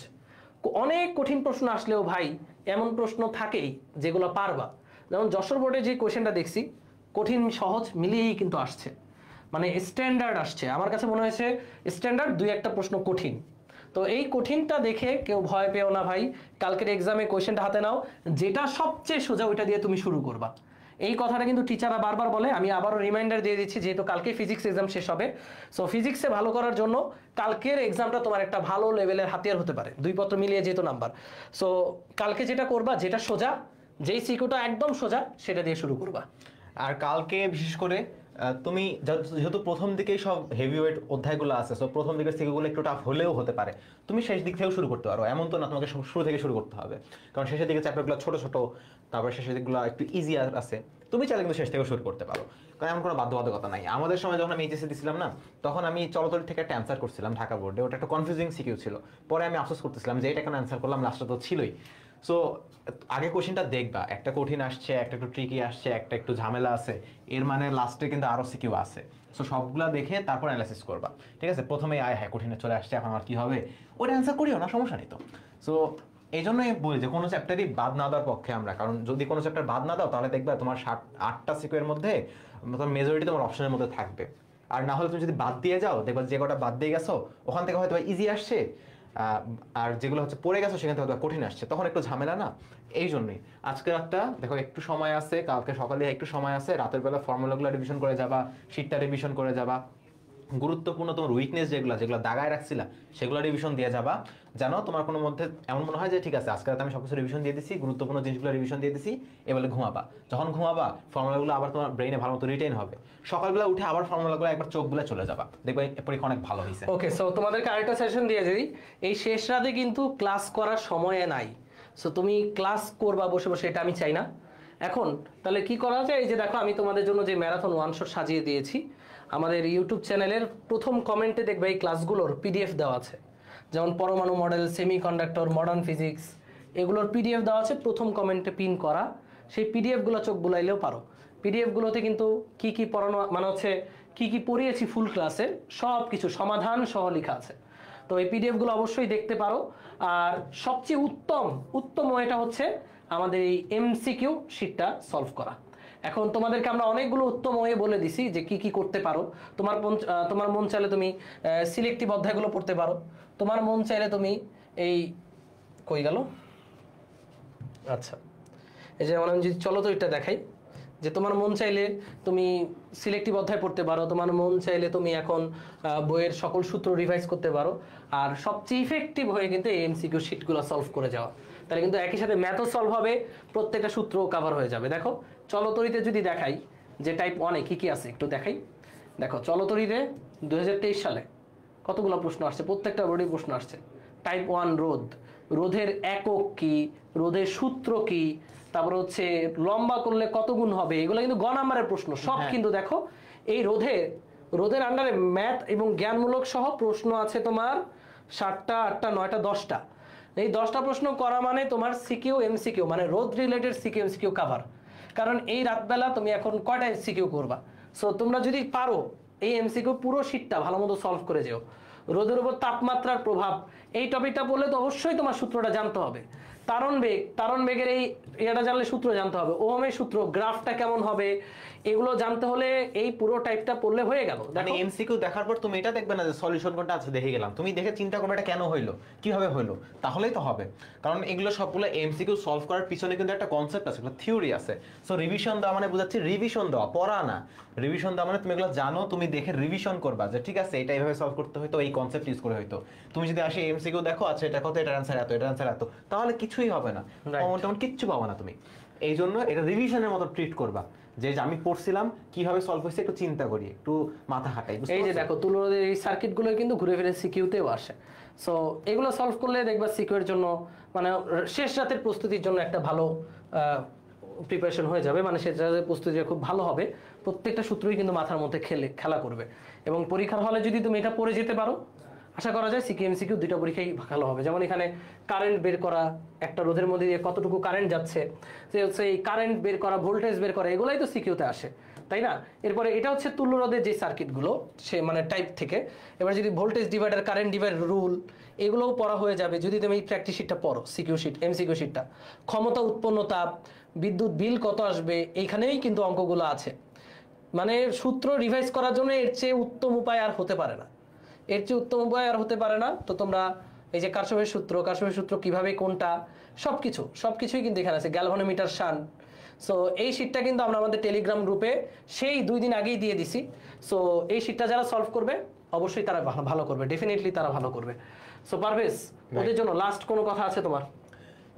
অনেক কঠিন প্রশ্ন আসলেও ভাই এমন প্রশ্ন থাকেই যেগুলো পারবা। যেমন যশোর বোর্ডে যে কোয়েশ্চেনটা দেখছি, কঠিন সহজ মিলিয়েই কিন্তু আসছে, মানে স্ট্যান্ডার্ড আসছে। আমার কাছে মনে হয়েছে স্ট্যান্ডার্ড 2-1টা প্রশ্ন কঠিন। তো এই কঠিনটা দেখে কেউ ভয় পেও না ভাই, কালকের এক্সামে কোয়েশ্চেনটা হাতে নাও, যেটা সবচেয়ে সোজা ওইটা দিয়ে তুমি শুরু করবা। এই কথাটা কিন্তু টিচাররা বারবার বলে, আমি আবারও রিমাইন্ডার দিয়ে দিচ্ছি, যেহেতু কালকে ফিজিক্স এক্সাম শেষ হবে। সো ফিজিক্সে ভালো করার জন্য কালকের এক্সামটা তোমার একটা ভালো লেভেলের হাতিয়ার হতে পারে, 2 পত্র মিলিয়ে যেহেতু নাম্বার। সো কালকে যেটা করবা, যেটা সোজা, যেই সিকিউটা একদম সোজা, সেটা দিয়ে শুরু করবা। আর কালকে বিশেষ করে তুমি যেহেতু প্রথম দিকেই সব হেভিওয়েট অধ্যায়গুলো আছে, সো প্রথম দিকের সিকিউরগুলো একটু টাফ হলেও হতে পারে, তুমি শেষ দিক থেকেও শুরু করতে পারো। এমন তো না তোমাকে শুরু থেকে শুরু করতে হবে, কারণ শেষের দিকে চ্যাপ্টারগুলো ছোট ছোট, তারপর শেষের দিকগুলো একটু ইজি আছে। তুমি চাইলে কিন্তু শেষ থেকেও শুরু করতে পারো, কারণ এমন কোনো বাধ্যবাধকতা নাই। আমাদের সময় যখন আমি এইচএসসি দিছিলাম না, তখন আমি চলতড়িৎ থেকে একটা অ্যান্সার করছিলাম ঢাকা বোর্ডে, ওটা একটা কনফিউজিং সিকিউ ছিল। পরে আমি আফসোস করতেছিলাম যে এটা কেন অ্যান্সার করলাম, লাস্টে তো ছিলই। সো আগে কোশ্চেনটা দেখবা, একটা কঠিন আসছে, একটা একটু ট্রিকি আসছে, একটা একটু ঝামেলা আছে, এর মানে লাস্টে কিন্তু আরো সিকিউ আছে। সো সবগুলা দেখে তারপর অ্যানালাইসিস করবা, ঠিক আছে? প্রথমে হ্যাঁ কঠিনে চলে আসছে, এখন আমার কি হবে, ওটা অ্যান্সার করিও না, সমস্যা নেই তো। সো এই জন্যই বলি যে কোনো চ্যাপ্টারই বাদ না দেওয়ার পক্ষে আমরা, কারণ যদি কোনো চ্যাপ্টার বাদ না দাও তাহলে দেখবা তোমার 8টা সিকিউর মধ্যে তোমার মেজরিটি তোমার অপশনের মধ্যে থাকবে। আর না হলে তুমি যদি বাদ দিয়ে যাও, দেখবা যে কটা বাদ দিয়ে গেছো ওখান থেকে হয়তো ইজি আসছে, আর যেগুলো হচ্ছে পড়ে গেছে সেখান থেকে হয়তো কঠিন আসছে, তখন একটু ঝামেলা না। এই জন্যই আজকে রাতটা দেখো একটু সময় আছে, কালকে সকালে একটু সময় আছে, রাতের বেলা ফর্মুলাগুলো রিভিশন করে যাবা, শীটটা রিভিশন করে যাবা, গুরুত্বপূর্ণ তোমার উইকনেস যেগুলো যেগুলো দাগায় রাখছিলা সেগুলো রিভিশন দিয়ে যাবা। জানো তোমার কোনো মধ্যে এমন মনে হয় যে ঠিক আছে আজকে রাতে আমি সবকিছু রিভিশন দিয়ে দিছি, গুরুত্বপূর্ণ জিনিসগুলো রিভিশন দিয়ে দিছি, এবারে ঘুমাবা। যখন ঘুমাবা ফর্মুলাগুলো আবার তোমার ব্রেইনে ভালো মতো রিটেইন হবে, সকালবেলা উঠে আবার ফর্মুলাগুলো একবার চোখগুলো চলে যাবা, দেখবে পরীক্ষা অনেক ভালো হয়েছে। ওকে, সো তোমাদেরকে আরেকটা সেশন দিয়ে দিই, এই শেষ রাতে কিন্তু ক্লাস করার সময় নাই। সো তুমি ক্লাস করবা বসে বসে, এটা আমি চাই না। এখন তাহলে কি করা যায়, এই যে দেখো আমি তোমাদের জন্য যে ম্যারাথন ওয়ান শট সাজিয়ে দিয়েছি, আমাদের ইউটিউব চ্যানেলের প্রথম কমেন্টে দেখবে এই ক্লাসগুলোর পিডিএফ দেওয়া আছে, যেমন পরমাণু মডেল, সেমিকন্ডাক্টর, মডার্ন ফিজিক্স, এগুলোর পিডিএফ দেওয়া আছে প্রথম কমেন্টে পিন করা। সেই পিডিএফগুলো চোখ বুলাইলেও পারো। পিডিএফগুলোতে কিন্তু কি কি পড়ানো মানে হচ্ছে কি কি পড়িয়েছি ফুল ক্লাসে সব কিছু সমাধান সহ লেখা আছে। তো এই পিডিএফগুলো অবশ্যই দেখতে পারো। আর সবচেয়ে উত্তম ওয়েটা হচ্ছে আমাদের এই এমসিকিউ শিটটা সলভ করা। এখন তোমাদেরকে আমরা অনেকগুলো উত্তম ওয়ে বলে দিছি যে কি কি করতে পারো। তোমার মন চাইলে তুমি সিলেক্টিভ অধ্যায়গুলো পড়তে পারো, তোমার মন চাইলে তুমি এই কই গেল, আচ্ছা এই যে আমি যদি চলো তো এটা দেখাই, যে তোমার মন চাইলে তুমি সিলেক্টিভ অধ্যায় পড়তে পারো, তোমার মন চাইলে তুমি এখন বইয়ের সকল সূত্র রিভাইজ করতে পারো। আর সবচেয়ে ইফেক্টিভ হয়ে কিন্তু এই এমসিকিউ শিটগুলো সলভ করে যাওয়া, তাহলে কিন্তু একই সাথে ম্যাথও সলভ হবে, প্রত্যেকটা সূত্র কভার হয়ে যাবে। দেখো চলতরিতে যদি দেখাই যে টাইপ 1-এ কি কি আছে একটু দেখাই। দেখো চলতরিতে 2023 সালে কতগুলো প্রশ্ন আসছে, প্রত্যেকটা বোর্ডে প্রশ্ন আসছে। টাইপ 1 রোধ, রোধের একক কি, রোধের সূত্র কি, তারপর হচ্ছে লম্বা করলে কত গুণ হবে, এগুলো কিন্তু গ নাম্বারের প্রশ্ন সব। কিন্তু দেখো এই রোধের আন্ডারে ম্যাথ এবং জ্ঞানমূলক সহ প্রশ্ন আছে তোমার 7টা 8টা 9টা 10টা। এই 10টা প্রশ্ন করা মানে তোমার সিকিউ এমসিকিউ মানে রোধ রিলেটেড সিকিউ এমসিকিউ কাভার। কারণ এই রাতবেলা তুমি এখন কয়টা সিকিউ করবা, সো তোমরা যদি পারো এই এমসিকিউ পুরো শীটটা ভালো মতো সলভ করে যেও। রোদের উপর তাপমাত্রার প্রভাব এই টপিকটা পড়লে তো অবশ্যই তোমার সূত্রটা জানতে হবে। তারণ বেগের এই এটা জানলে সূত্র জানতে হবে, ওহমের সূত্র, গ্রাফটা কেমন হবে, এগুলো জানতে হলে এই পুরো টাইপটা পড়লে হয়ে গেল। মানে এমসিকিউ দেখার পর তুমি এটা দেখবে না যে সলিউশন কোনটা আছে দেখে গেলাম, তুমি দেখে চিন্তা করবে এটা কেন হইলো, কিভাবে হইলো, তাহলেই তো হবে। কারণ এগুলো সবগুলো এমসিকিউ সলভ করার পিছনে কিন্তু একটা কনসেপ্ট আছে, একটা থিওরি আছে। সো রিভিশন দেওয়া মানে বুঝাচ্ছি রিভিশন দেওয়া, পড়া না। রিভিশন দেওয়া মানে তুমি এগুলো জানো, তুমি দেখে রিভিশন করবা যে ঠিক আছে এটা এইভাবে সলভ করতে হয়তো, এই কনসেপ্ট ইউজ করে হয়তো। তুমি যদি আসে এমসিকিউ দেখো আচ্ছা এটা কত, এটার অ্যান্সার এত, এটার অ্যান্সার এত, তাহলে কিছুই হবে না, তেমন কিচ্ছু পাবো না তুমি। এই জন্য এটা রিভিশনের মতো ট্রিট করবা, যে আমি পড়ছিলাম কিভাবে সলভ হয়েছে একটু চিন্তা করি, একটু মাথা খাটাই। এই যে দেখো তুলনার এই সার্কিটগুলো কিন্তু ঘুরে ফিরে সিকিউতেও আসে। সো এগুলো সলভ করলে দেখবা সিকিউর জন্য মানে শেষ রাতের প্রস্তুতির জন্য একটা ভালো প্রিপারেশন হয়ে যাবে, মানে শেষ রাতের প্রস্তুতি খুব ভালো হবে। প্রত্যেকটা সূত্রই কিন্তু মাথার মধ্যে খেলা করবে, এবং পরীক্ষার হলে যদি তুমি এটা পড়ে যেতে পারো আশা করা যায় সিকিউ এমসিকিউ দুটো পরীক্ষাই ভালো হবে। যেমন এখানে কারেন্ট বের করা, একটা রোধের মধ্যে দিয়ে কতটুকু কারেন্ট যাচ্ছে, সেই কারেন্ট বের করা, ভোল্টেজ বের করা, এগুলাই তো সিকিউতে আসে, তাই না? এরপরে এটা হচ্ছে তুল্য রোধের যে সার্কিটগুলো সে মানে টাইপ থেকে। এবার যদি voltage divider, current divider rule, এগুলোও পড়া হয়ে যাবে যদি তুমি এই প্র্যাকটিস শিটটা পড়ো, সিকিউ শিট এমসিকিউ শিটটা। ক্ষমতা উৎপন্ন তাপ, বিদ্যুৎ বিল কত আসবে, এইখানেই কিন্তু অঙ্কগুলো আছে। মানে সূত্র রিভাইজ করার জন্য এর চেয়ে উত্তম উপায় আর হতে পারে না, এর চেয়ে উত্তম উপায় আর হতে পারে না। তো তোমরা এই যে কারশফের সূত্র কিভাবে কোনটা, সবকিছুই কিন্তু এখানে আছে। গ্যালভানোমিটার শান। সো এই শিটটা কিন্তু আমরা আমাদের টেলিগ্রাম গ্রুপে সেই 2 দিন আগেই দিয়ে দিছি। সো এই শিটটা যারা সলভ করবে অবশ্যই তারা ভালো করবে, ডেফিনেটলি তারা ভালো করবে। সো পারভেজ, ওদের জন্য লাস্ট কোনো কথা আছে তোমার?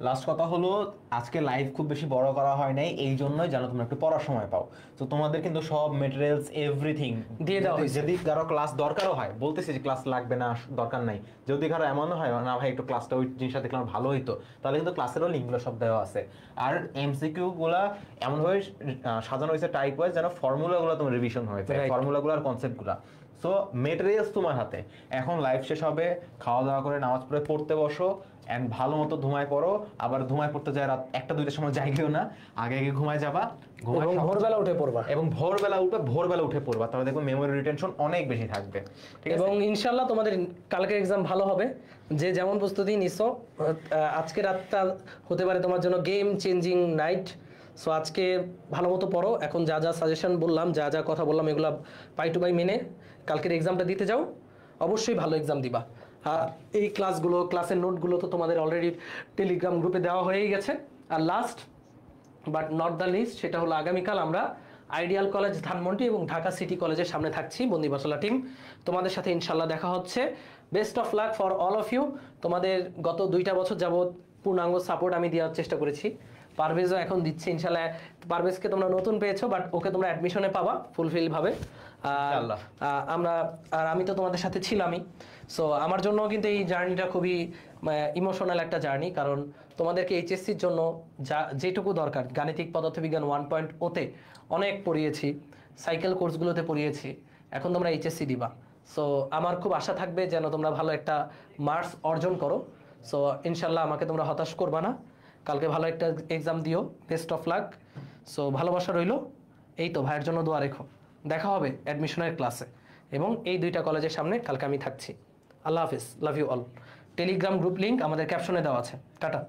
লাস্ট কথা হলো আজকে লাইভ খুব বেশি বড় করা হয় নাই, এই জন্যই যেন তোমরা একটু পড়ার সময় পাও। তো তোমাদের কিন্তু সব মেটেরিয়ালস এভরিথিং দিয়ে দেওয়া হয়েছে। যদি কারো ক্লাস দরকারও হয়, বলতেছি যে ক্লাস লাগবে না, দরকার নাই, যদি কারো এমন হয় না ভাই একটু ক্লাসটা ওই জিনিসটা দেখলাম ভালো হইতো, তাহলে কিন্তু ক্লাসেরও লিঙ্কগুলো সব দেওয়া আছে। আর এমসিকিউ গুলা এমনভাবে সাজানো হয়েছে টাইপ ওয়াইজ যেন ফর্মুলাগুলো তোমার রিভিশন হয়েছে, ফর্মুলাগুলো আর কনসেপ্টগুলো। সো মেটেরিয়ালস তোমার হাতে। এখন লাইভ শেষ হবে, খাওয়া দাওয়া করে নামাজ পড়ে পড়তে বসো, এন্ড ভালো মতো ঘুমায় পড়ো। আবার ঘুমায় পড়তে যায় রাত 1টা-2টার সময় জাগিও না, আগে ঘুমায় যাবা, ভোরবেলা উঠে পড়বা, এবং ভোরবেলা উঠে পড়বা, তাহলে দেখবে মেমোরি রিটেনশন অনেক বেশি থাকবে। এবং ইনশাআল্লাহ তোমাদের কালকের এক্সাম ভালো হবে। যে যেমন প্রস্তুতি নিছো, আজকে রাতটা হতে পারে তোমার জন্য গেম চেঞ্জিং নাইট। সো আজকে ভালো মতো পড়ো। এখন যা যা সাজেশন বললাম, যা যা কথা বললাম, এগুলো পাই টু পাই মেনে কালকের এক্সামটা দিতে যাও, অবশ্যই ভালো এক্সাম দিবা। আর এই ক্লাসগুলো, ক্লাসের নোটগুলো তো তোমাদের অলরেডি টেলিগ্রাম গ্রুপে দেওয়া হয়েই গেছে। আর last but not the least, সেটা হলো আগামীকাল আমরা আইডিয়াল কলেজ ধানমন্ডি এবং ঢাকা সিটি কলেজের সামনে থাকছি বন্দিবাসলা টিম। তোমাদের সাথে ইনশাল্লাহ দেখা হচ্ছে। Best of luck for all of you. তোমাদের গত 2টা বছর যাবৎ পূর্ণাঙ্গ সাপোর্ট আমি দেওয়ার চেষ্টা করেছি, পারভেজও এখন দিচ্ছে ইনশাল্লাহ। পারভেজকে তোমরা নতুন পেয়েছো, বাট ওকে তোমরা অ্যাডমিশনে পাবা ফুলফিল ভাবে। ইনশাআল্লাহ। আমি তো তোমাদের সাথে ছিলামই। সো আমার জন্য কিন্তু এই জার্নিটা খুবই ইমোশনাল একটা জার্নি, কারণ তোমাদেরকে এইচএসসির জন্য যেটুকু দরকার, গাণিতিক পদার্থবিজ্ঞান 1.0-তে অনেক পড়িয়েছি, সাইকেল কোর্সগুলোতে পড়িয়েছি, এখন তোমরা এইচএসসি দিবা। সো আমার খুব আশা থাকবে যেন তোমরা ভালো একটা মার্কস অর্জন করো। সো ইনশাল্লাহ আমাকে তোমরা হতাশ করবা না, কালকে ভালো একটা এক্সাম দিও। Best of lakh. সো ভালোবাসা রইলো। এই তো ভাইয়ের জন্য দোয়া রেখো। দেখা হবে অ্যাডমিশনের ক্লাসে, এবং এই 2টা কলেজের সামনে কালকে আমি থাকছি। আল্লাহ হাফিজ, love you all. Telegram group link আমাদের ক্যাপশনে দেওয়া আছে। টাটা।